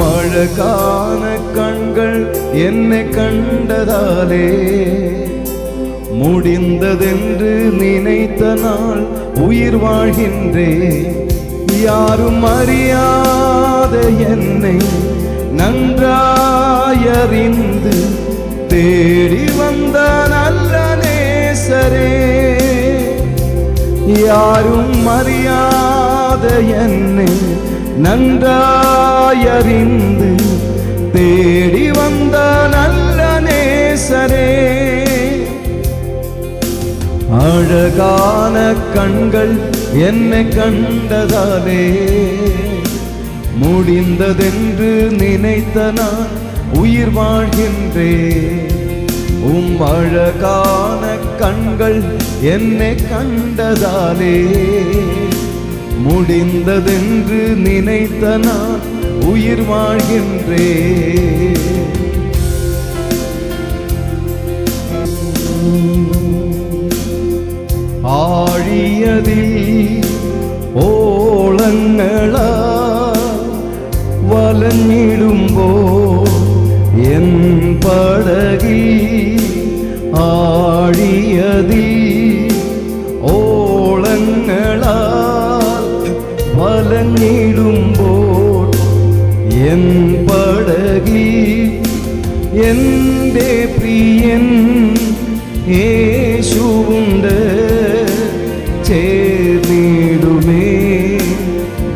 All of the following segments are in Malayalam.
அழகான கண்கள் என்னை கண்டதாலே முடிந்ததென்று நினைத்த நாள் உயிர் வாழ்கின்றேன். யாரும் அறியாத என்னை நன்றாயறிந்து தேடி வந்த நல்ல நேசரே, யாரும் அறியாத என்னை நன்றாயறிந்து தேடி வந்த நல்ல நேசரே. அழகான கண்கள் என்னை கண்டதாலே முடிந்ததென்று நினைத்த நான் உயிர் வாழ்கின்றேன். அழகான கண்கள் என்னை கண்டதாலே முடிந்ததென்று நினைத்த நான் உயிர் வாழ்கின்றேன். ஆழியதில் ஓளங்களா வலஞ்சிடும்போ என் படகில் ஆழியதில் ஓளங்களால் வலஞ்சிடும்போல் என் படகில் എന്റെ പ്രിയൻ യേശുവുണ്ട് ചേർന്നിടുമേ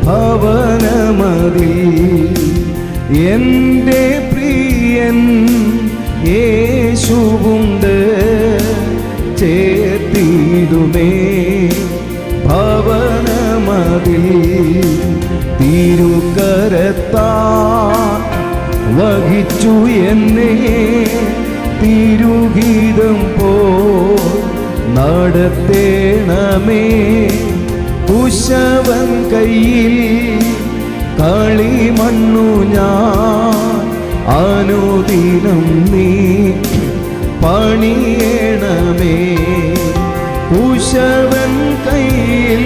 ഭവനമതിൽ. എന്റെ പ്രിയൻ യേശുവുണ്ട് ചേർത്തിടുമേ ഭവനമതിൽ. തിരുക്കരത്താൽ വഹിച്ചു എന്നെ തിരുഗീതം പോ നടത്തേണമേ. കുശവൻ കയ്യിൽ കളിമണ്ണു ഞാൻ അനുദിനം നീ പണിയണമേ. കുശവൻ കയ്യിൽ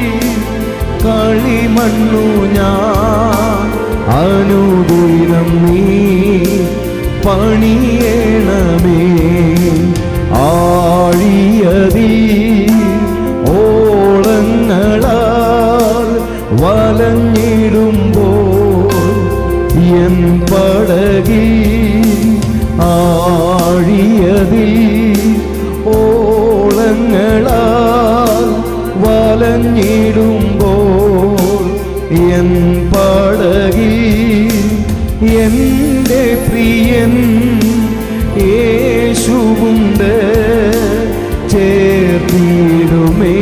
കളിമണ്ണു ഞാൻ അനുദിനം നീ പണിയണമേ. ആഴിയതിൽ ഓളങ്ങളാൽ വലഞ്ഞിടുമ്പോൾ എൻ പടകിൽ ആഴിയതിൽ ഓളങ്ങളാൽ വലഞ്ഞിടുമ്പോൾ എൻ പടകിൽ എന്റെ പ്രിയൻ യേശുവുണ്ട് ചേർത്തിടുമേ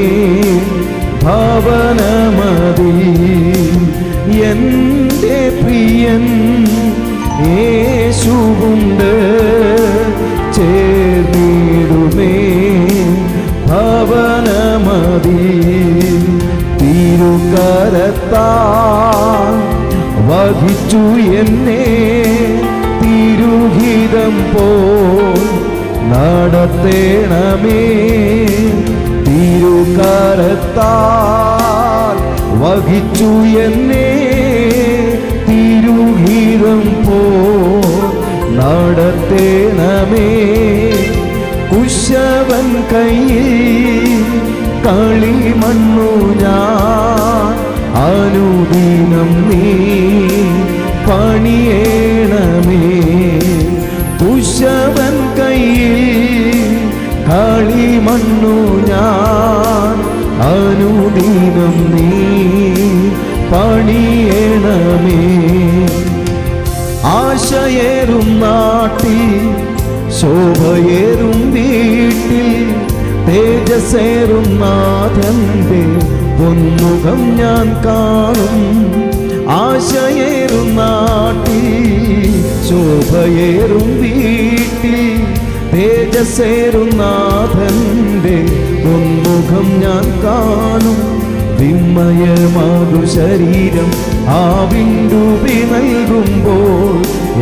ഭവനമതിൽ. എന്റെ പ്രിയൻ യേശുവുണ്ട് ചേർത്തിടുമേ ഭവനമതിൽ. തിരുക്കരത്താൽ വഹിച്ചു എന്നെ തിരുഹിതം പോൽ നടത്തേണമേ. തിരുക്കരത്താൽ വഹിച്ചു എന്നെ തിരുഹിതം പോൽ നടത്തേണമേ. കുശവൻ കയ്യിൽ കളിമണ്ണു ഞാൻ അനുദിനം നീ പണിയണമേ. കുശവൻ കയ്യിൽ കളിമണ്ണു ഞാൻ അനുദിനം നീ പണിയണമേ. ആശയേറും നാട്ടിൽ ശോഭയേറും വീട്ടിൽ തേജസ്സേറും നാഥന്റെ പൊന്മുഖം ഞാൻ കാണും. ആശയേറും നാട്ടിൽ ശോഭയേറും വീട്ടിൽ തേജസ്സേറും നാഥന്റെ പൊന്മുഖം ഞാൻ കാണും. വിമ്മയമാകു ശരീരം ആ വിണ്ടുപി നൽകുമ്പോൾ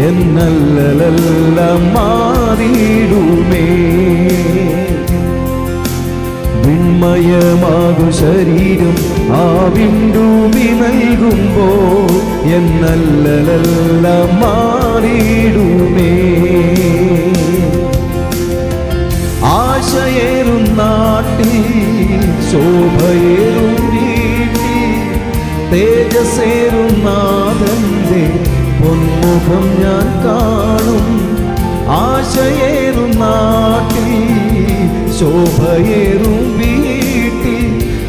എന്നല്ലെല്ലാം മാറിയിടുമേ. വിമ്മയമാകു ശരീരം ആവിൻഡൂബി നൽകുമ്പോൾ എന്നല്ലെല്ലാം മാറിയിടുമേ. ആശയേറും നാട്ടിൽ ശോഭയേറും വീട്ടിൽ തേജസ്സേറും നാഥന്റെ പൊന്മുഖം ഞാൻ കാണും. ആശയേറും നാട്ടിൽ ശോഭയേറും വീട്ടിൽ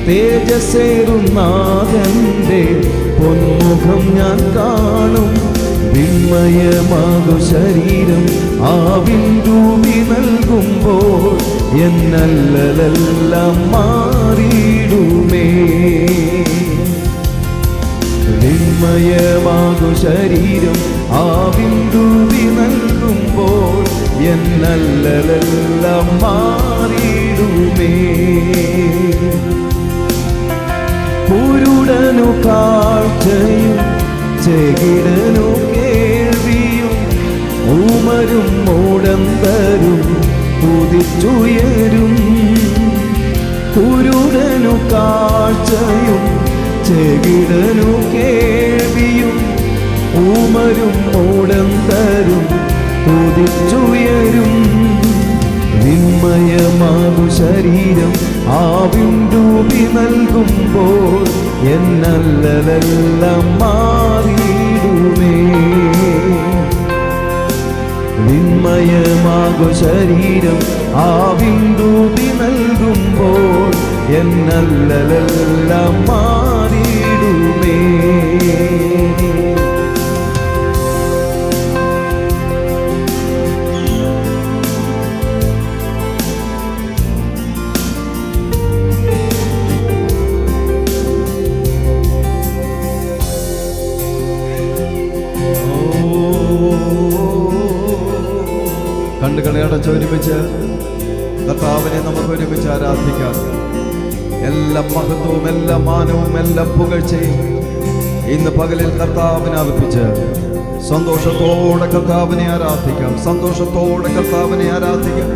തേജസ്സേറും നാഥന്റെ പൊന്മുഖം ഞാൻ കാണും. വിസ്മയമാകു ശരീരം ആവിൻഡൂബി നൽകുമ്പോൾ എന്നല്ലെല്ലാം മാറിയിടുമേ. വിസ്മയമാകു ശരീരം ആവിൻഡൂബി നൽകുമ്പോൾ എന്നല്ലെല്ലാം മാറിയിടുമേ. കുരുടനു കാഴ്ചയും ചെകിടനു കേൾവിയും ഊമരും മൂടന്തരും കുതിച്ചുയരും. കുരുടനു കാഴ്ചയും ചെകിടനു കേൾവിയും ഊമരും മൂടന്തരും കുതിച്ചുയരും. വിസ്മയമാകു ശരീരം ആവിൻഡൂബി നൽകുമ്പോൾ എന്നല്ലെല്ലാം മാറിയിടുമേ. വിസ്മയമാകു ശരീരം ആവിൻഡൂബി നൽകുമ്പോൾ എന്നല്ലെല്ലാം മാറിയിടുമേ. കണ്ണുകളെ അടച്ചൊരുമിച്ച് കർത്താവിനെ നമുക്ക് ഒരുമിച്ച് ആരാധിക്കാം. എല്ലാ മഹത്വവും എല്ലാ മാനവും എല്ലാ പുകഴ്ചയും ഇന്ന് പകലിൽ കർത്താവിനെ അർപ്പിച്ച് സന്തോഷത്തോടെ കർത്താവിനെ ആരാധിക്കാം. സന്തോഷത്തോടെ കർത്താവിനെ ആരാധിക്കാം.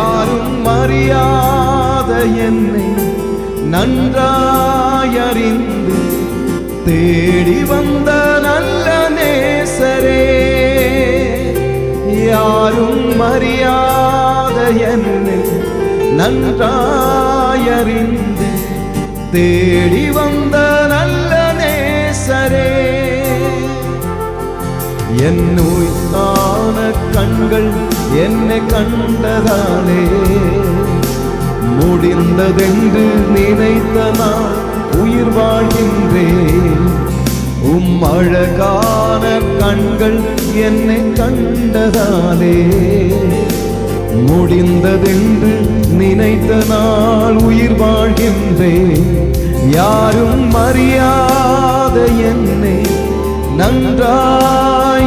ആരും അറിയാതെ എന്നെ നன்றாயறிந்து தேடி வந்த நல்ல நேசரே, யாரும் அறியாத என்னை நன்றாயறிந்து தேடி வந்த நல்ல நேசரே. என் உயிரான கண்கள் என்னை கண்டதாலே முடிந்ததென்று நினைத்த நான் உயிர் வாழ்கின்றேன். அழகான கண்கள் என்னை கண்டதாலே முடிந்ததென்று நினைத்த நாள் உயிர் வாழ்கின்றேன். யாரும் அறியாத என்னை நன்றாயறிந்து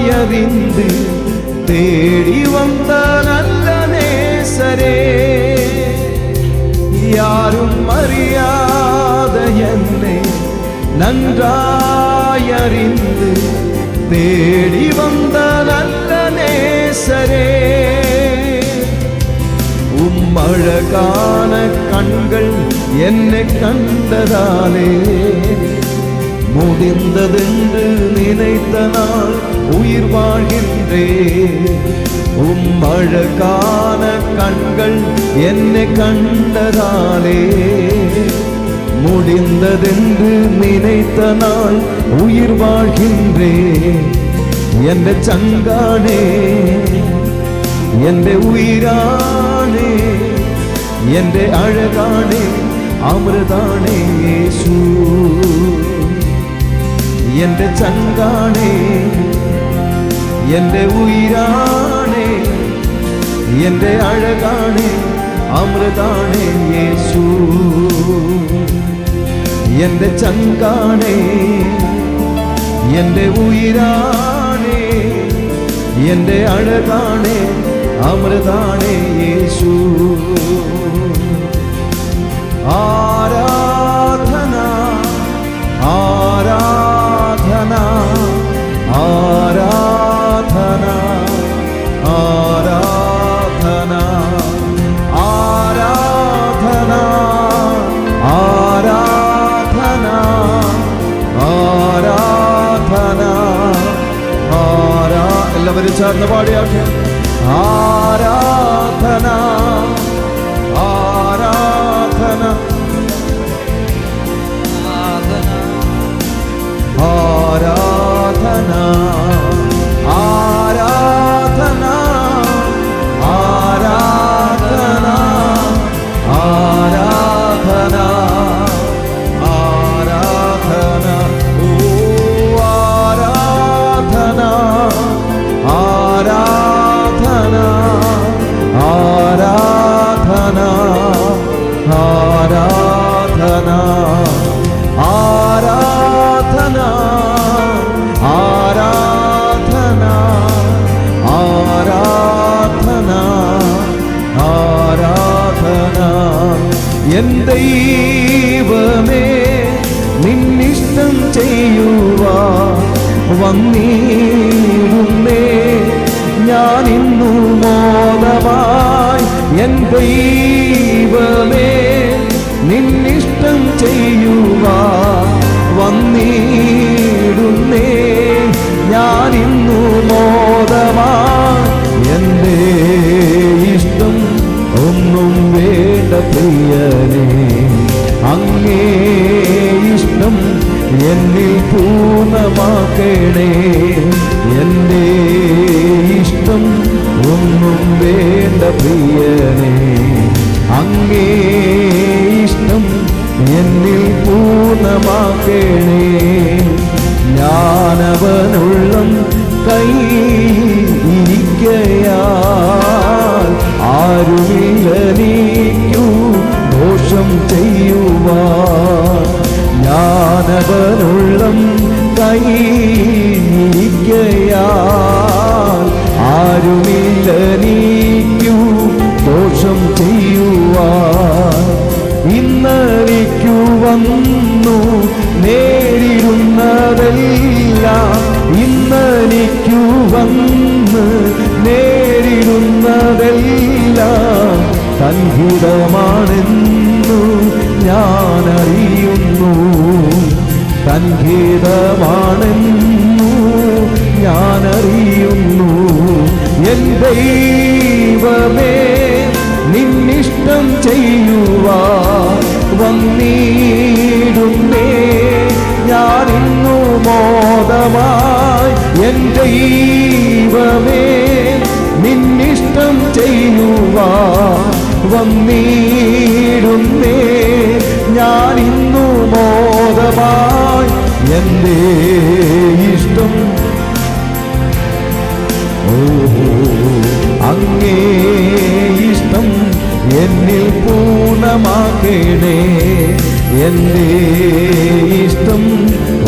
தேடி வந்த நல்ல நேசரே, யாரும் அறியாத என்னை நன்றாயறிந்து தேடி வந்த நல்ல நேசரே. அழகான கண்கள் என்னை கண்டதாலே முடிந்ததென்று நினைத்த நாள் உயிர் வாழ்கின்றேன். அழகான கண்கள் என்னை கண்டதாலே முடிந்ததென்று நினைத்த நாள் உயிர் வாழ்கின்றேன். എന്റെ ചങ്കാണേ, എന്റെ ഉയിരാണേ, എന്റെ അഴകാണേ, അമൃതാണേ യേശു. എന്റെ ചങ്കാണേ, എന്റെ ഉയിരാണേ, എന്റെ അഴകാണേ, അമൃതാണേ യേശു. എന്റെ ചങ്കാണേ, എന്റെ ഉയിരാണേ, എന്റെ അഴകാണേ, അമൃതാണേ യേശു. ആരാധന ആരാധന ആരാധന ആരാധന ആരാധന എൻ ദൈവമേ നിന്നിഷ്ടം ചെയ്യുവാൻ വന്നിടുന്നേ ഞാൻ ഇന്നു മോദമായി. എൻ ദൈവമേ നിന്നിഷ്ടം ചെയ്യുവാൻ വന്നിടുന്നേ ഞാൻ ഇന്നു മോദമായി. എൻ്റെ ഇഷ്ടം ഒന്നും വേണ്ട പ്രിയനേ, അങ്ങേ ഇഷ്ടം എന്നിൽ പൂർണ്ണമാക്കണേ. എൻ്റെ ഇഷ്ടം ഒന്നും വേണ്ട പ്രിയനേ, അങ്ങേ ഇഷ്ടം എന്നിൽ പൂർണ്ണമാക്കണേ. ഞാനവനുള്ളം കൈയിരിക്കയാൽ ആരുമില്ലനീക്കു ദോഷം ചെയ്യുവാൻ. ഞാനവനുള്ളം കൈയിരിക്കയാൽ ആരുമില്ലനീക്കു ദോഷം ചെയ്യുവാൻ. ഇന്നലിക്കു വന്നു നേരിടുന്നതെല്ലാം, ഇന്നലിക്കു വന്ന് നേരിടുന്നതെല്ലാം തൻഹിതമാണെന്നു ഞാനറിയുന്നു, തൻഹിതമാണെന്നു ഞാനറിയുന്നു. എൻ ദൈവമേ നിന്നിഷ്ടം ചെയ്യുവാൻ വന്നിടുന്നേ ഞാൻ ഇന്നു മോദമായി. എൻ ദൈവമേ നിന്നിഷ്ടം ചെയ്യുവാൻ വന്നിടുന്നേ ഞാൻ ഇന്നു മോദമായി. എൻ്റെ ഇഷ്ടം അങ്ങേ ഇഷ്ടം എന്നിൽ പൂർണ്ണമാക്കണേ. എൻ്റെ ഇഷ്ടം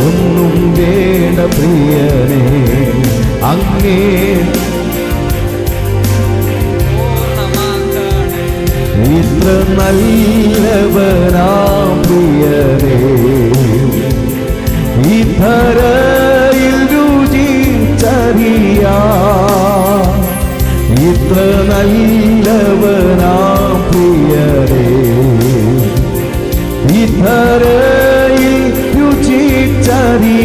ഒന്നും വേണ്ട പ്രിയനേ, അങ്ങേ ഇത്ര നല്ലവനാം പ്രിയനേ. ഈ ധരയിൽ രുചിച്ചറിയാൻ ഇത്ര നല്ലവനാം പ്രിയനേ. ഈ ധരയിൽ രുചിച്ചറിയാൻ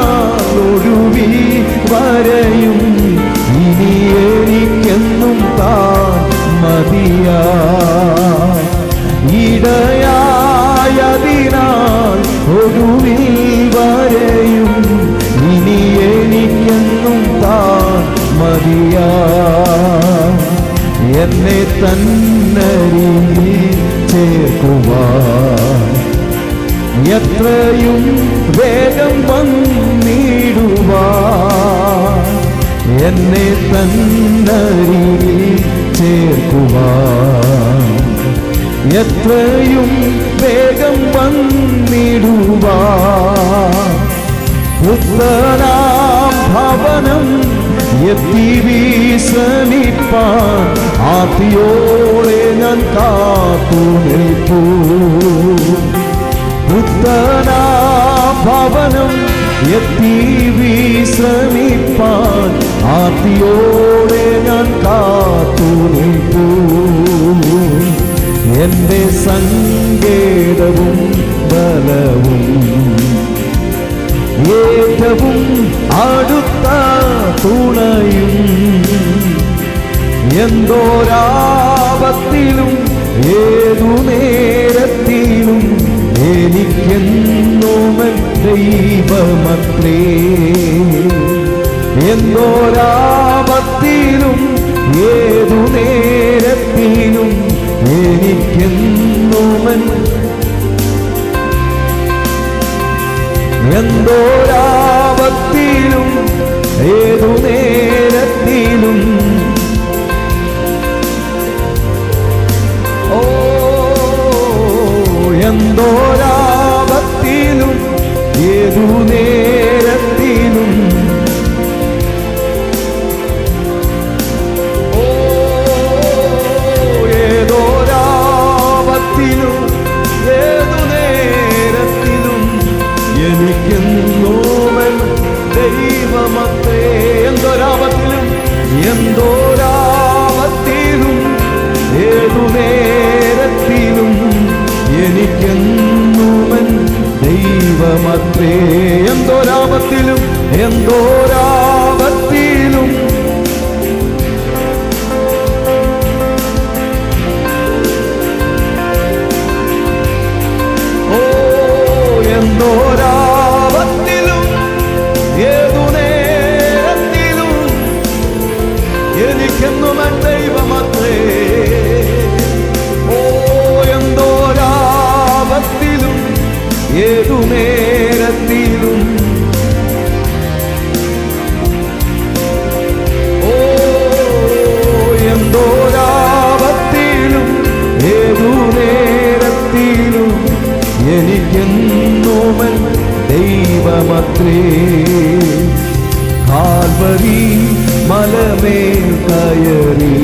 ഇടയായതിനാലൊടുവിൽ വരെയും ഇനി എനിക്കെന്നും താൻ മതിയാ. ഇടയായതിനാൽ ഒടുവിൽ വരെയും ഇനി എനിക്കെന്നും താൻ മതിയാ. എന്നെ തന്നരികിൽ ചേർക്കുവാൻ എത്രയും വേഗം വന്നിടുവാൻ. എന്നെ തന്നരികിൽ ചേർക്കുവാൻ എത്രയും വേഗം വന്നിടുവാൻ. പുത്രനാം ഭവനം എത്തി വിശ്രമിപ്പാൻ ആർത്തിയോടെ ഞാൻ കാത്തു നിൽപ്പൂ. പുത്രനാം ഭവനം എത്തി വിശ്രമിപ്പാൻ ആർത്തിയോടെ ഞാൻ കാത്തു നിൽപ്പൂ. എന്റെ സങ്കേതവും ബലവും ഏറ്റവും അടുത്ത തുണയും എന്തോരാപത്തിലും ഏതു നേരത്തിലും എനിക്കെന്നുമൻ ദൈവമത്രേ. എന്തോരാപത്തിലും ഏതു നേരത്തിലും എനിക്കെന്നുമൻ എന്തോരാപത്തിലും ഏതു നേരത്തിലും എന്തോരാപത്തിലും ഏതു നേരത്തിലും ഏതു നേരത്തിലും എനിക്കെന്നുമൻ ദൈവമത്രേ. എന്തോരാപത്തിലും എന്തോരാപത്തിലും എന്തോരാപത്തിലും ഏതു നേരത്തിലും എനിക്കെന്നുമൻ ദൈവമത്രേ. ഓ എന്തോരാപത്തിലും ഏതു നേരത്തിലും ഓ എന്തോരാപത്തിലും ഏതു നേരത്തിലും എനിക്കെന്നുമൻ ദൈവമത്രേ. കാൽവരി മലമേൽ കയറി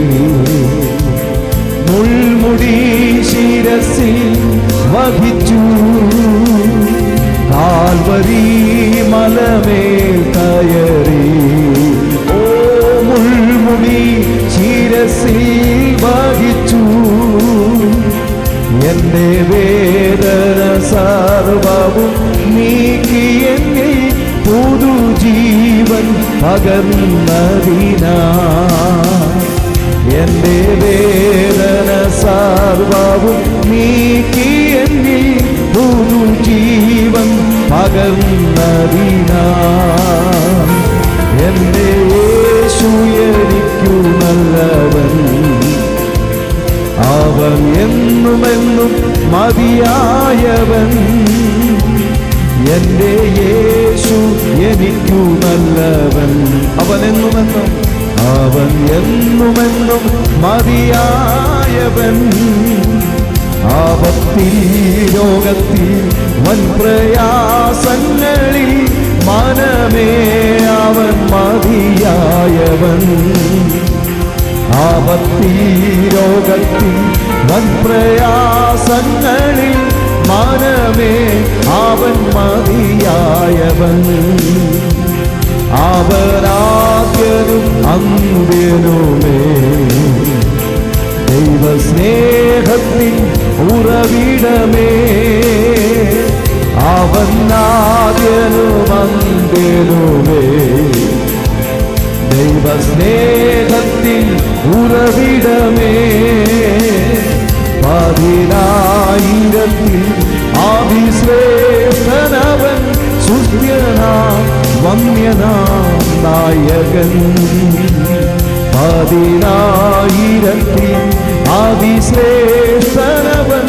മുൾമുടി ശിരസിൽ വഹിച്ചു. കാൽവരി മലമേൽ കയറി ഓ മുൾമുടി ശിരസിൽ വഹിച്ചു. എന്റെ വേദന സർവവും നീക്കി എന്നിൽ പുതുജീവൻ പകർന്നതിനാ. എന്റെ വേദന സർവവും നീക്കി എന്നിൽ പുതുജീവൻ പകർന്നതിനാ. എന്റെ യേശു എനിക്കു നല്ലവൻ, അവൻ എന്നുമെന്നും മതിയായവൻ. എന്റെ യേശു എനിക്കു നല്ലവൻ, അവൻ എന്നുമെന്നും മതിയായവൻ. ആപത്തിൽ രോഗത്തിൽ വൻപ്രയാസങ്ങളിൽ മനമേ അവൻ മതിയായവൻ. ആപത്തിൽ രോഗത്തിൽ വൻപ്രയാസങ്ങളിൽ മനമേ അവൻ മതിയായവൻ. അവനാദ്യനും അന്ത്യനുമേ ദൈവസ്നേഹത്തിൻ ഉറവിടമേ. അവനാദ്യനും അന്ത്യനുമേ ദൈവസ്നേഹത്തിൻ ഉറവിടമേ. 10,000 ആദിശ്രേഷ്ഠനവൻ, സുസ്ഥ്യനാം വന്യനാം നായകൻ. 10,000 ആദിശ്രേഷ്ഠനവൻ,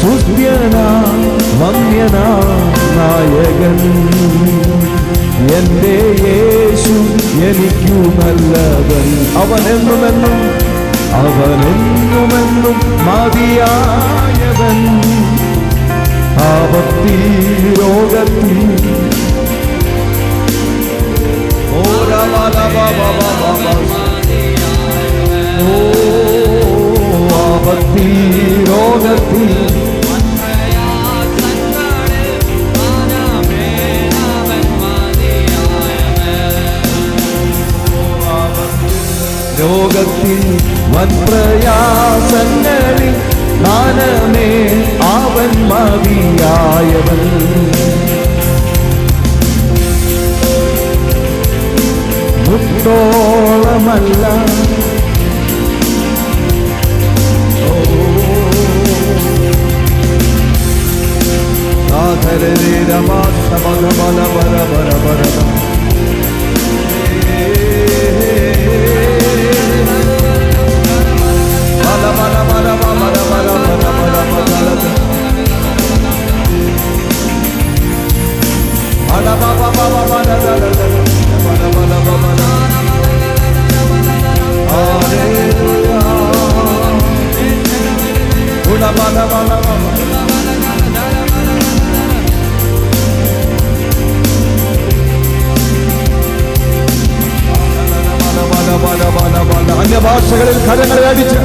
സുസ്ഥ്യനാം വന്യനാം നായകൻ. എന്റെ യേശു എനിക്കു നല്ലവൻ, അവനെന്നുമെന്നും മതിയായവൻ. ആപത്തിൽ രോഗത്തിൽ ആപത്തിൽ രോഗത്തിൽ രോഗത്തിൽ വൻപ്രയാസങ്ങളിൽ മനമേ അവൻ മതിയായവൻ. മുട്ടോളമല്ല അന്യഭാഷകളിൽ കരങ്ങളെ അടിച്ച്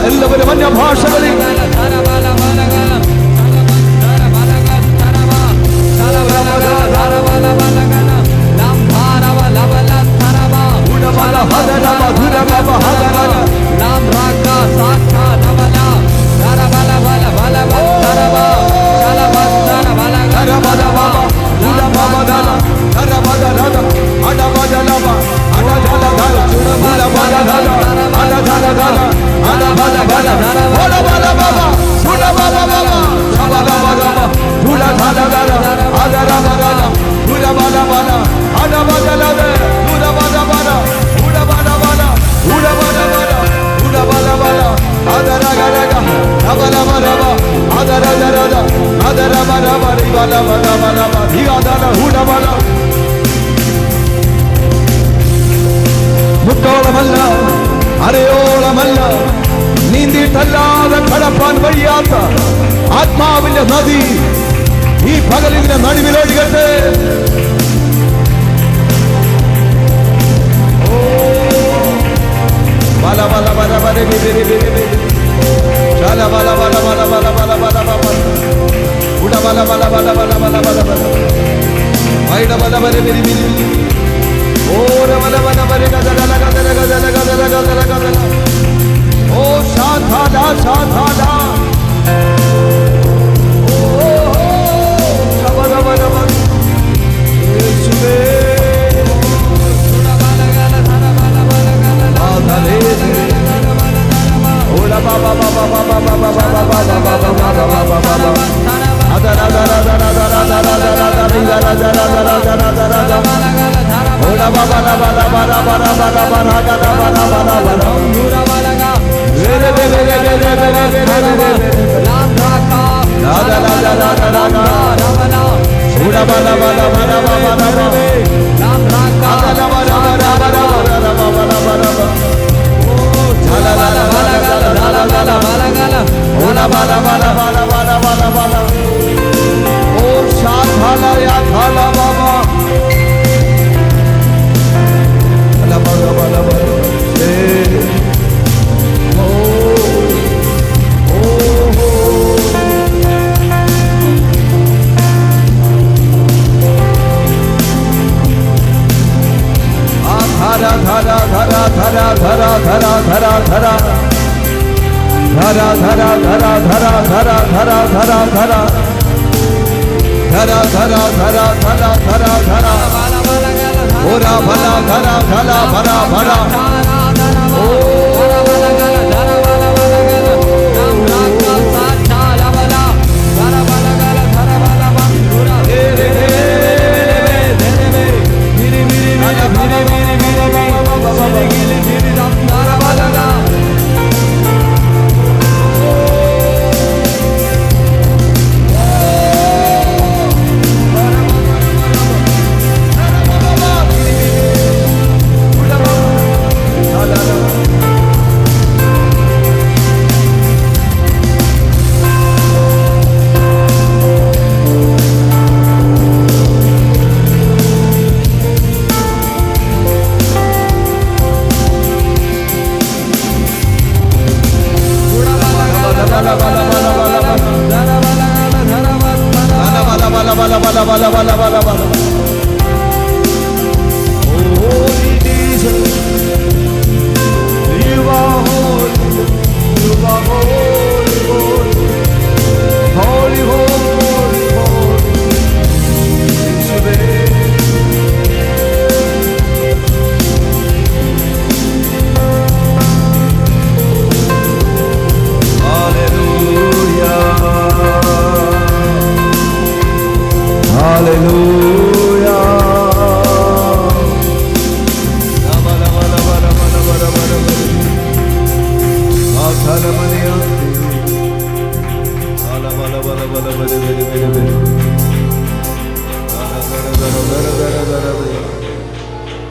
എല്ലാവരും അന്യഭാഷകളിൽ മുട്ടോളമല്ല അരയോളമല്ല നീന്തിയിട്ടല്ലാതെ കടപ്പാൻ വഴിയാത്ത ആത്മാവിന്റെ നദി ഈ പകലിന്റെ നടുവിലൊഴുകട്ടെ. ബല ബല ബല ബല ബിബിരി ബിബിരി ചല ബല ബല ബല ബല ബല ബല ബല ഉട ബല ബല ബല ബല ബല ബല ബല വൈഡ ബല ബല ബിരി ബിരി ഓര ബല ബല ബല ഗദല ഗദല ഗദല ഗദല ഗദല ഗദല ഓ സാധാ സാധാ ഓ ശബദ ബല ബല യേശുവേ Baba baba baba baba baba baba baba baba baba baba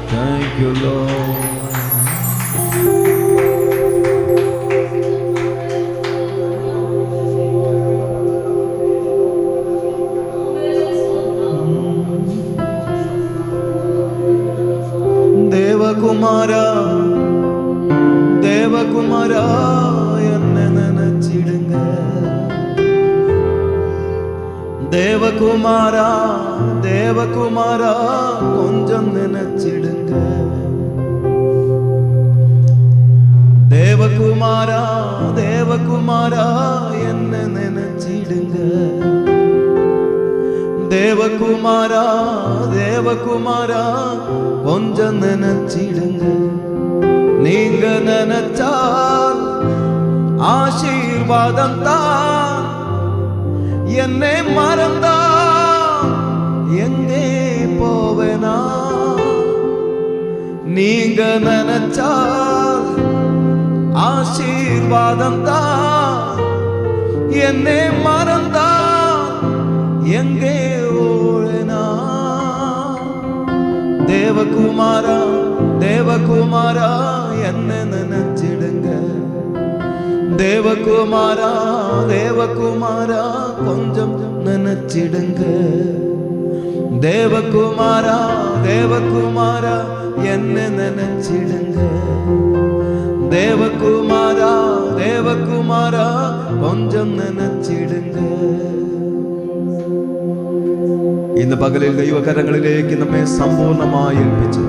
Thank you, Lord. ദേവകുമാരാ ദേവകുമാരാ എന്നെ നനച്ചിടുങ്ക ദേവകുമാരാ ദേവകുമാരാ കൊഞ്ചം നനച്ചിടുങ്ക ദേവകുമാരാ ദേവകുമാരാ എന്നെ നനച്ചിടുങ്ക ദേവകുമാരാ ദേവകുമാരാ கொஞ்சம் நினைச்சிடுங்க நீங்க நினைச்சால் ஆசீர்வாதம் தான் என்னை மறந்தா எங்கே போவேனா நீங்க நினைச்சால் ஆசீர்வாதம் தான் என்னை மறந்தா எங்கே ஓடனா தேவகுமாரா தேவகுமாரா என்ன நினைச்சிடுங்க தேவகுமாரா தேவகுமாரா கொஞ்சம் நினைச்சிடுங்க தேவகுமாரா தேவகுமாரா என்ன நினைச்சிடுங்க தேவகுமாரா தேவகுமாரா கொஞ்சம் நினைச்சிடுங்க ഇന്ന് പകലിൽ ദൈവകരങ്ങളിലേക്ക് നമ്മെ സമ്പൂർണമായി ഏൽപ്പിച്ചു.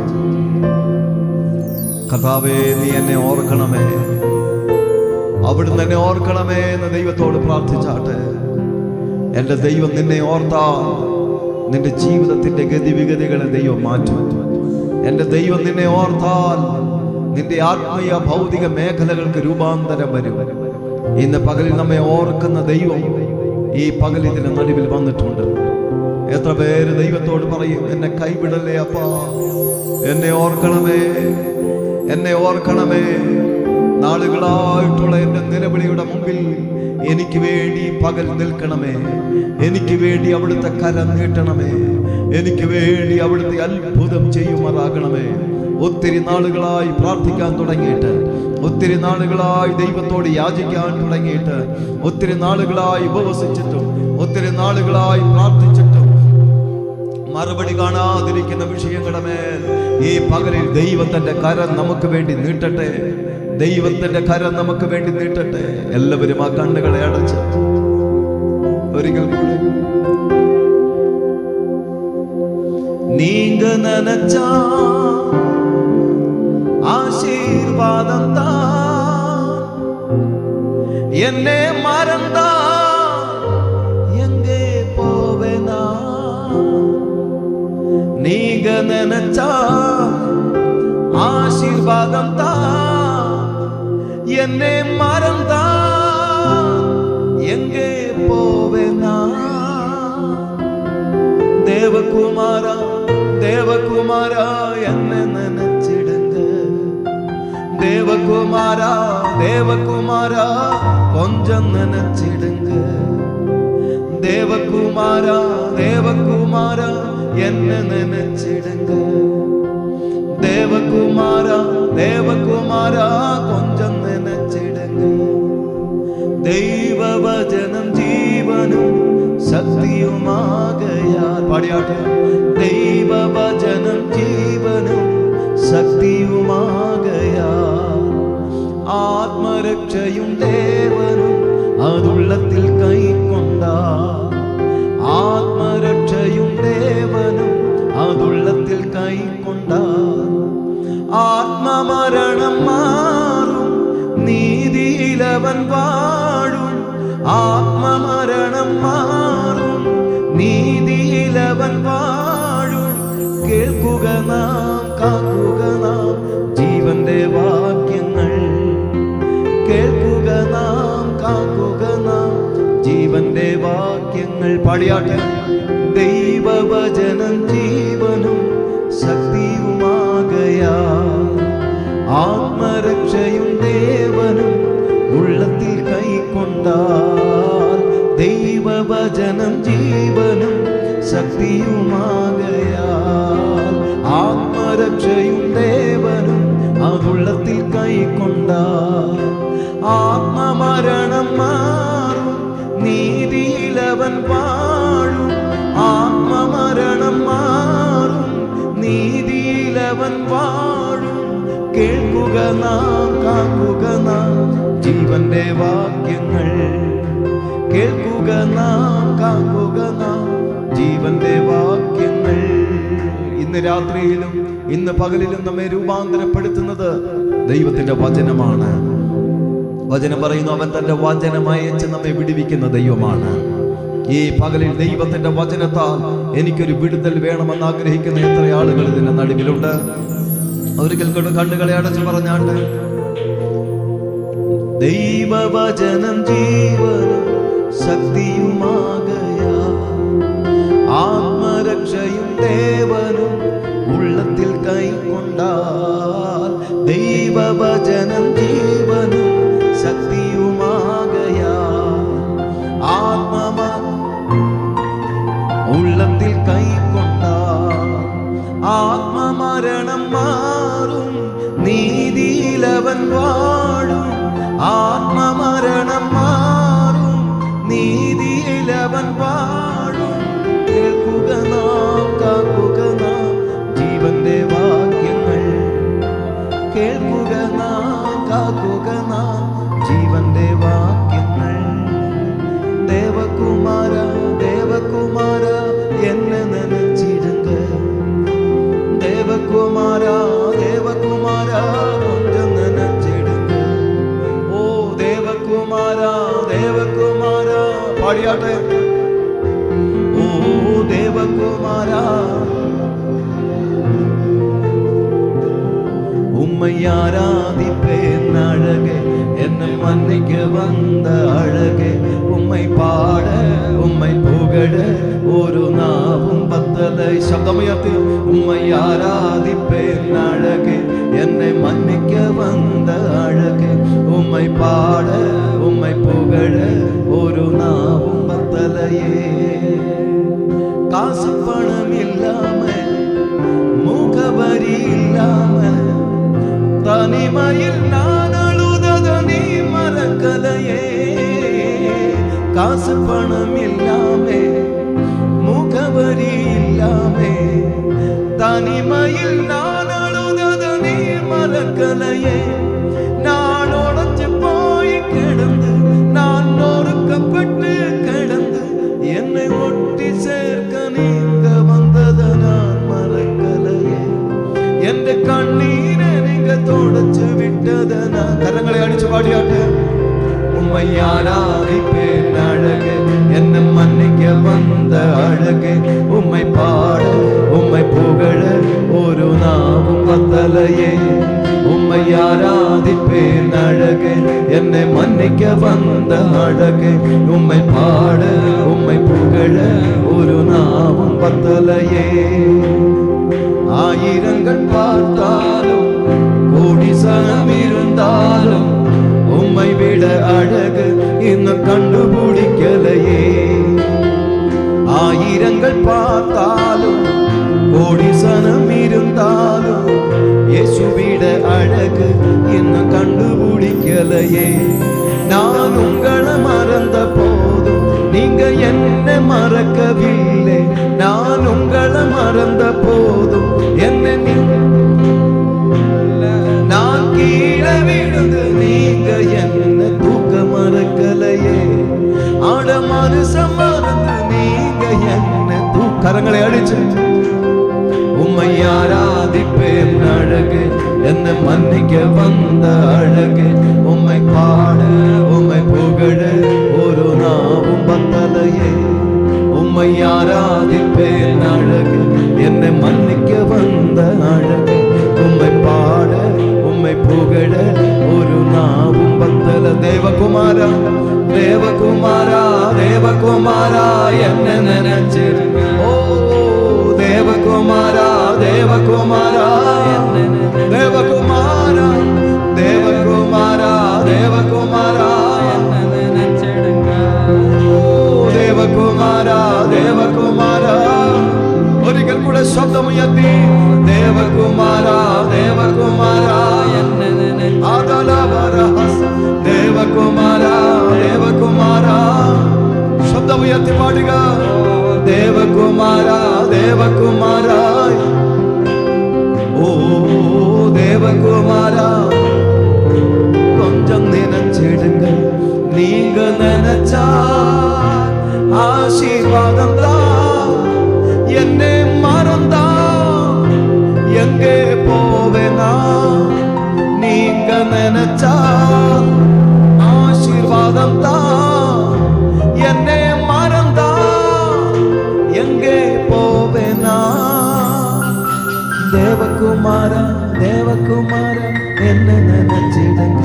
കർത്താവേ, നീ എന്നെ ഓർക്കണമേ, അവിടുന്ന് എന്നെ ഓർക്കണമേ എന്ന് ദൈവത്തോട് പ്രാർത്ഥിച്ചാട്ടെ. എൻ്റെ ദൈവം നിന്നെ ഓർത്താൽ നിന്റെ ജീവിതത്തിന്റെ ഗതിവിഗതികളെ ദൈവം മാറ്റും. എൻ്റെ ദൈവം നിന്നെ ഓർത്താൽ നിന്റെ ആത്മീയ ഭൗതിക മേഖലകൾക്ക് രൂപാന്തരം വരും. ഇന്ന് പകലിൽ നമ്മെ ഓർക്കുന്ന ദൈവം ഈ പകൽ ഇതിന്റെ നടുവിൽ വന്നിട്ടുണ്ട്. എത്ര പേര് ദൈവത്തോട് പറയും, എന്നെ കൈവിടല്ലേ അപ്പാ, എന്നെ ഓർക്കണമേ, എന്നെ ഓർക്കണമേ. നാളുകളായിട്ടുള്ള എൻ്റെ നിലവിളിയുടെ മുമ്പിൽ എനിക്ക് വേണ്ടി പകൽ നിൽക്കണമേ, എനിക്ക് വേണ്ടി അവിടുത്തെ കരം നീട്ടണമേ, എനിക്ക് വേണ്ടി അവിടുത്തെ അത്ഭുതം ചെയ്യുമാറാകണമേ. ഒത്തിരി നാളുകളായി പ്രാർത്ഥിക്കാൻ തുടങ്ങിയിട്ട്, ഒത്തിരി നാളുകളായി ദൈവത്തോട് യാചിക്കാൻ തുടങ്ങിയിട്ട്, ഒത്തിരി നാളുകളായി ഉപവസിച്ചിട്ടും, ഒത്തിരി നാളുകളായി പ്രാർത്ഥിച്ചിട്ടും മറുപടി കാണാതിരിക്കുന്ന വിഷയങ്ങളുടെ മേൽ ഈ പകലിൽ ദൈവത്തിന്റെ കരം നമുക്ക് വേണ്ടി നീട്ടട്ടെ, ദൈവത്തിന്റെ കരം നമുക്ക് വേണ്ടി നീട്ടട്ടെ. എല്ലാവരും ആ കണ്ണുകളെ അടച്ച് ഒരിക്കൽ കൂടെ നീങ്ക നനച്ചാ ஆசீர்வாதம் தான் என்னே மறந்தா எங்கே போவேனா நீங்க நினைச்சா ஆசீர்வாதம் தான் என்னே மறந்தா எங்கே போவேனா தேவகுமாரா தேவகுமாரா என்ன நினைச்சிடுங்க தேவகுமாரா தேவகுமாரா கொஞ்சம் நினைச்சிடுங்க தேவகுமாரா தேவகுமாரா என்ன நினைச்சிடுங்க தேவகுமாரா தேவகுமாரா கொஞ்சம் நினைச்சிடுங்க தெய்வ வചനം ജീവനും ശക്തിയുമാകയാൽ പാടിയാട്ടെ ദൈവ വചനം ജീവനും ശക്തിയുമാകയാൽ ആത്മരക്ഷയും ദേവനും അതുള്ളത്തിൽ കൈക്കൊണ്ടാൽ ആത്മരക്ഷയും ദേവനും അതുള്ളത്തിൽ കൈക്കൊണ്ടാൽ ആത്മമരണം മാറും നീതിയിലവൻ വാഴും ആത്മമരണം മാറും നീതിയിലവൻ വാഴും കേൾക്കുക നാം കാക്കുക നാം ജീവന്റെ വാക്യങ്ങൾ കേൾക്കുക നാം കാക്കുക നാം ജീവന്റെ വാക്യങ്ങൾ പാടിയാട്ടെ ദൈവവചനം ജീവനും ശക്തിയുമാകയാൽ ആത്മരക്ഷയും ദേവനും ഉള്ളത്തിൽ കൈക്കൊണ്ടാൽ ദൈവവചനം ജീവനും ശക്തിയുമാകയാൽ ആത്മരക്ഷയും ദേവനും അതുള്ളത്തിൽ കൈക്കൊണ്ടാൽ ആത്മമരണം മാറും നീതിയിലവൻ വാഴും ആത്മമരണം മാറും നീതിയിലവൻ വാഴും കേൾക്കുക നാം കാക്കുക നാം ജീവന്റെ വാക്യങ്ങൾ കേൾക്കുക നാം കാക്കുക നാം ജീവന്റെ വാക്യങ്ങൾ. ഇന്ന് രാത്രിയിലും ഇന്ന് പകലിലും നമ്മെ രൂപാന്തരപ്പെടുത്തുന്നത് ദൈവത്തിന്റെ വചനമാണ്. വചനം പറയുന്നു, അവൻ തന്റെ വചനമയച്ച് നമ്മെ വിടുവിക്കുന്ന ദൈവമാണ്. ഈ പകലിൽ ദൈവത്തിന്റെ വചനത്താൽ എനിക്കൊരു വിടുതൽ വേണമെന്ന് ആഗ്രഹിക്കുന്ന എത്ര ആളുകൾ ഇതിന്റെ നടുവിലുണ്ട്. ഒരിക്കൽ കൊണ്ട് കണ്ണുകളെ അടച്ചു പറഞ്ഞാണ്ട് ദൈവവചനം ജീവനും ശക്തിയുമാകയാൽ ആത്മരക്ഷയും ദേവനും ഉള്ളത്തിൽ കൈക്കൊണ്ടാൽ ദൈവവചനം ജീവനും ശക്തിയുമാകയാൽ ആത്മ ഉള്ളത്തിൽ കൈക്കൊണ്ടാൽ ആത്മമരണം മാറും നീതിയിലവൻ വാഴും ആത്മമരണം മാറും നീതിയിലവൻ വാഴും കേൾക്കുക നാം കാക്കുക നാം ജീവന്റെ വാക്യങ്ങൾ കേൾക്കുക നാം കാക്കുക നാം ജീവന്റെ വാക്യങ്ങൾ ദേവകുമാര ദേവകുമാര എന്നെ നനച്ചിടുങ്ക ദേവകുമാര ദേവകുമാര கொஞ்சம் നനച്ചിടുങ്ക ഓ ദേവകുമാര ദേവകുമാര പാടിയാട്ടെ ഓ ദേവകുമാര உம்மை ஆராதிப்பேன் அழகே என்னை மன்னிக்க வந்த அழகே, உம்மை பாட உம்மை புகழ ஒரு நாவும் பத்தலை. சப்தமயத்து உம்மை ஆராதிப்பேன் அழகே, என்னை மன்னிக்க வந்த அழகே, உம்மை பாட உம்மை புகழ ஒரு நாவும் பத்தலையே. காசு பணம் இல்லாம, முகவரி இல்லாம, தனிமையில் நான் அழுதத நீ மறக்கலையே. காசு பணம் இல்லாமே, முகவரி இல்லாமே, தனிமையில் நான் அழுதத நீ மறக்கலையே. நான் உடைஞ்சு போய் கிடந்து, நான் நொறுக்கப்பட்டு கிடந்து, என்னை ஒட்டி சேர்க்க நீங்க வந்தத நான் மறக்கலையே. எந்த கண்ணீரை நீங்க தொடச்சு விட்டத நான். கரங்களை அடிச்சு பாடியாட்டு உம்மை ஆராதிப்பேன் அழகே, என்னை மன்னிக்க வந்த அழகே, உம்மை பாட உம்மை புகழ ஒரு நாவும் பத்தலையே. உம்மை ஆராதிப்பேன் அழகே, என்னை மன்னிக்க வந்த அழகே, உம்மை பாட உம்மை புகழ ஒரு நாவும் பத்தலையே. ஆயிரங்கள் பார்த்தாலும், கோடி சனம் இருந்தாலும், உம்மை விட அழகு இன்னும் கண்டுபிடிக்கலையே. ஆயிரங்கள் பார்த்தாலும், கோடி சனம் இருந்தாலும், இயேசுவிட அழகு இன்னும் கண்டுபிடிக்கலையே. நான் உங்களை மறந்த போதும் நீங்க என்ன மறக்கவில்லை. நான் உங்களை மறந்த போதும் என்ன நான் கீழே விழுந்து நீங்க என்ன தூக்க மறக்கலையே. ஆட மனுஷன் மறந்து நீங்க என்ன கரங்களை அடிச்சு உம்மை ஆராதிப்பேன் அழகு, என்னை மன்னிக்க வந்த அழகு, உம்மை பாட உம்மை புகழ ஒரு நாவும் பத்தலையே. உம்மை ஆராதிப்பேன் அழகு, என்னை மன்னிக்க வந்த அழகு, உம்மை பாட உம்மை புகழ ஒரு நாவும் பத்தல. தேவகுமாரா தேவகுமாரா தேவகுமாரா என்ன நினைச்சிருங்க. ஓ தேவகுமாரா தேவகுமாரா தேவகுமாரா தேவகுமாரா தேவகுமாரா என்ன நினைச்சிடுங்க. தேவகுமாரா தேவகுமாரா ഒരിക്കൽ കൂടെ ശബ്ദമുയർത്തി ദേവകുമാരാ ദേവകുമാരാ ദേവകുമാരാ ദേവകുമാരാ ശബ്ദമുയർത്തി പാടുക. ദേവകുമാരാ ദേവകുമാരാ ഓ ദേവകുമാരാ கொஞ்சம் நினைச்சிடுங்க. நீங்க நினைச்சா ஆசீர்வாதம் தான். என்னை மறந்தா எங்கே போவேனா. நீங்க நினைச்சா ஆசீர்வாதம் தான். என்னை மறந்தா எங்கே போவேனா. தேவகுமாரா தேவகுமாரா என்ன நினைச்சிடுங்க.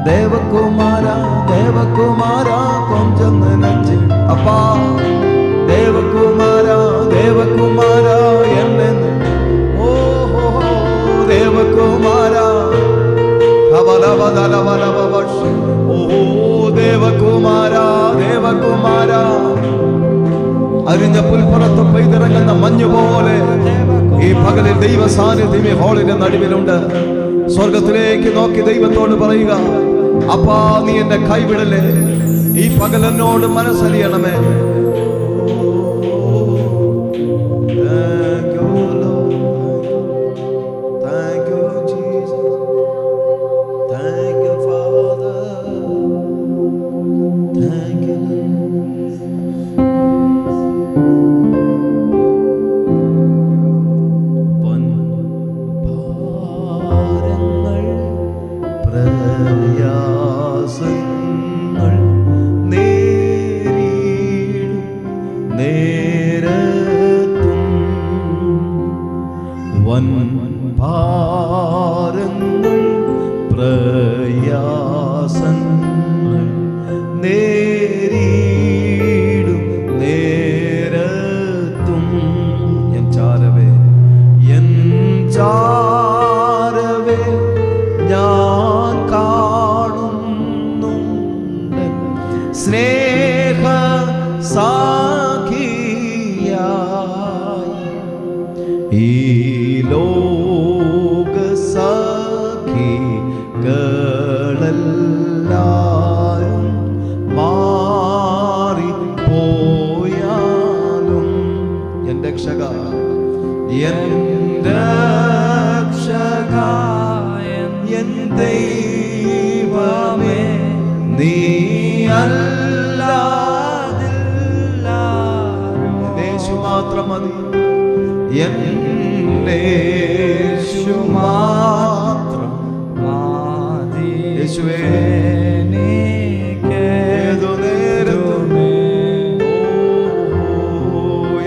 தேவகுமாரா தேவகுமாரா கொஞ்சம் நினைச்சு அப்பா. தேவகுமாரா தேவகுமாரா என்ன ஓஹோ தேவகுமாரா ഓ ദേവകുമാരാ ദേവകുമാരാ അരിഞ്ഞ പുൽപ്പുറത്ത് പെയ്തിറങ്ങുന്ന മഞ്ഞു പോലെ ഈ പകലിൽ ദൈവ സാന്നിധ്യം ഈ ഹാളിന്റെ നടുവിലുണ്ട്. സ്വർഗത്തിലേക്ക് നോക്കി ദൈവത്തോട് പറയുക, അപ്പാ നീ എന്നെ കൈവിടലേ. ഈ പകൽ എന്നോട് മനസ്സലിയണമേ. പ്രയാസങ്ങൾ നേരിടുമ്പോൾ സ്നേഹ സാഖിയായി ഈ ലോക സാഖികളെല്ലാരും മാറിപ്പോയാലും എൻ്റെ രക്ഷക എൻ ദൈവമേ നീ യേശു മാത്രം മതി, യേശു മാത്രം മതി. യേശുവേ ഏതു നേരത്തും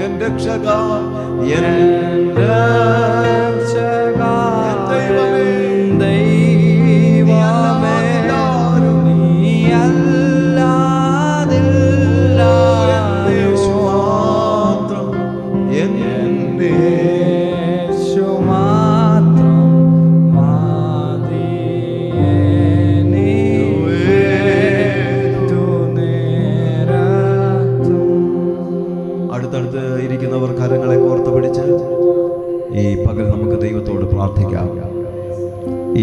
എൻ്റെ രക്ഷക എൻ്റെ അടുത്തടുത്ത് ഇരിക്കുന്നവർ കരങ്ങളെ കോർത്ത് പിടിച്ച് ഈ പകൽ നമുക്ക് ദൈവത്തോട് പ്രാർത്ഥിക്കാം.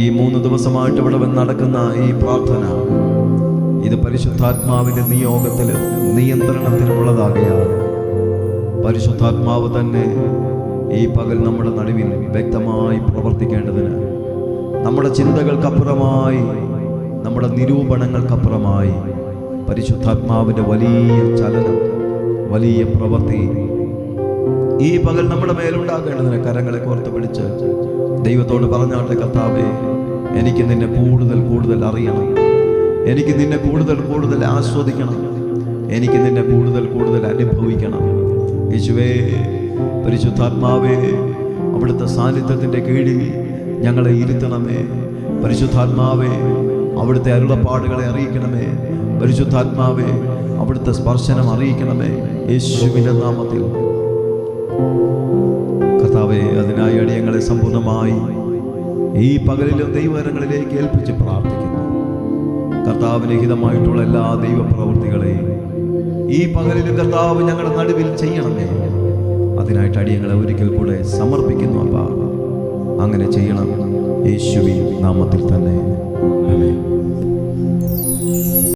ഈ 3 ദിവസമായിട്ട് ഇവിടെ നടക്കുന്ന ഈ പ്രാർത്ഥന ഇത് പരിശുദ്ധാത്മാവിൻ്റെ നിയോഗത്തിലും നിയന്ത്രണത്തിലുള്ളതാകയാൽ പരിശുദ്ധാത്മാവ് തന്നെ ഈ പകൽ നമ്മുടെ നടുവിൽ വ്യക്തമായി പ്രവർത്തിക്കേണ്ടതിന് നമ്മുടെ ചിന്തകൾക്കപ്പുറമായി, നമ്മുടെ നിരൂപണങ്ങൾക്കപ്പുറമായി പരിശുദ്ധാത്മാവിൻ്റെ വലിയ ചലനം, വലിയ പ്രവൃത്തി ഈ പകൽ നമ്മുടെ മേലുണ്ടാകേണ്ടതിന് കരങ്ങളെ കോർത്ത് പിടിച്ച് ദൈവത്തോട് പറഞ്ഞാട്ടെ, കർത്താവേ എനിക്ക് നിന്നെ കൂടുതൽ കൂടുതൽ അറിയണം, എനിക്ക് നിന്നെ കൂടുതൽ കൂടുതൽ ആസ്വദിക്കണം, എനിക്ക് നിന്നെ കൂടുതൽ കൂടുതൽ അനുഭവിക്കണം. യേശുവേ, പരിശുദ്ധാത്മാവേ, അവിടുത്തെ സാന്നിധ്യത്തിൻ്റെ കീഴിൽ ഞങ്ങളെ ഇരുത്തണമേ. പരിശുദ്ധാത്മാവേ, അവിടുത്തെ അരുളപ്പാടുകളെ അറിയിക്കണമേ. പരിശുദ്ധാത്മാവേ, അവിടുത്തെ സ്പർശനം അറിയിക്കണമേ. യേശുവിൻ്റെ നാമത്തിൽ കർത്താവേ, അതിനായി അടിയങ്ങളെ സമ്പൂർണ്ണമായി ഈ പകലിലും ദൈവകരങ്ങളിലേക്ക് ഏൽപ്പിച്ച് പ്രാർത്ഥിക്കുന്നു. കർത്താവിന് ഹിതമായിട്ടുള്ള എല്ലാ ദൈവപ്രവൃത്തികളെയും ഈ പകലിലും കർത്താവ് ഞങ്ങളുടെ നടുവിൽ ചെയ്യണമേ. അതിനായിട്ട് അടിയങ്ങളെ ഒരിക്കൽ കൂടെ സമർപ്പിക്കുന്നു. അപ്പാ, അങ്ങനെ ചെയ്യണം യേശുവിൻ നാമത്തിൽ തന്നെ. ആമേൻ.